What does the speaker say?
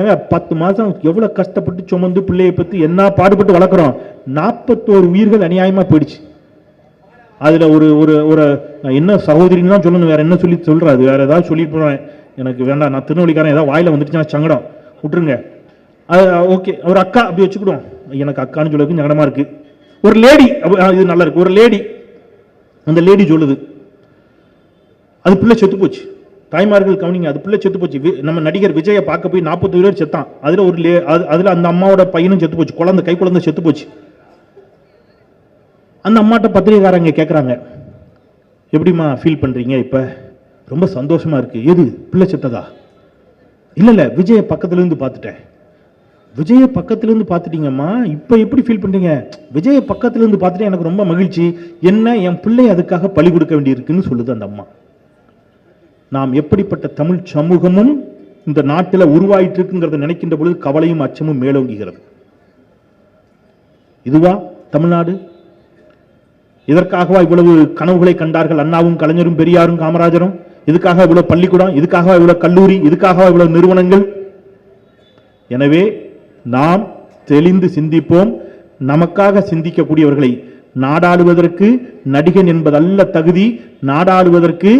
ஏங்க 10 மாசம் எவ்வளவு கஷ்டப்பட்டு சுமந்து பிள்ளையை பத்தி என்ன பாடுபட்டு வளர்க்குறோம். 41 உயிர்கள் அநியாயமா போயிடுச்சு. அதுல ஒரு ஒரு ஒரு என்ன சகோதரின்னு தான் சொல்லணும், வேற என்ன சொல்லி சொல்றாரு, வேற ஏதாவது சொல்லிட்டு போனேன் எனக்கு வேண்டாம். நான் திருநெல்வேலிக்காரன், ஏதாவது வாயில வந்துடுச்சுன்னா சங்கடம், விட்டுருங்க. அது ஓகே, ஒரு அக்கா அப்படி வச்சுக்கிடுவோம். எனக்கு அக்கான்னு சொல்லுறதுக்கு ஞானமா இருக்கு. ஒரு லேடி, இது நல்லா இருக்கு, ஒரு லேடி, அந்த லேடி சொல்லுது அது பிள்ளை செத்து போச்சு. தாய்மார்கள் கவனிங்க, அது பிள்ளை செத்து போச்சு. நம்ம நடிகர் விஜயை பார்க்க போய் 40 பேர் செத்தான். அதுல அந்த அம்மாவோட பையனும் செத்து போச்சு, குழந்தை கை குழந்தை செத்து போச்சு. அந்த அம்மாட்ட பத்திரிகைக்காரங்க கேட்குறாங்க, எப்படிமா ஃபீல் பண்றீங்க? இப்ப ரொம்ப சந்தோஷமா இருக்கு. எது பிள்ளை செத்ததா? இல்ல விஜய பக்கத்துல இருந்து பார்த்துட்டேன். விஜய பக்கத்துல இருந்து பார்த்துட்டீங்கம்மா, இப்ப எப்படி ஃபீல் பண்றீங்க? விஜய பக்கத்துல இருந்து பார்த்துட்டு எனக்கு ரொம்ப மகிழ்ச்சி. என்ன, என் பிள்ளை அதுக்காக பலி கொடுக்க வேண்டியிருக்குன்னு சொல்லுது அந்த அம்மா. நாம் எப்படிப்பட்ட தமிழ் சமூகமும் இந்த நாட்டில் உருவாயிட்டு இருக்குங்கிறத நினைக்கின்ற பொழுது கவலையும் அச்சமும் மேலோங்குகிறது. இதுவா தமிழ்நாடு? இதற்காகவா இவ்வளவு கனவுகளை கண்டார்கள் அண்ணாவும் கலைஞரும் பெரியாரும் காமராஜரும்? இதுக்காக இவ்வளவு பள்ளிக்கூடம், இதுக்காக இவ்வளவு கல்லூரி, இதுக்காக இவ்வளவு நிறுவனங்கள்? எனவே நாம் தெளிந்து சிந்திப்போம். நமக்காக சிந்திக்கக்கூடியவர்களை நாடாளுவதற்கு நடிகன் என்பதல்ல தகுதி, நாடாளுவதற்கு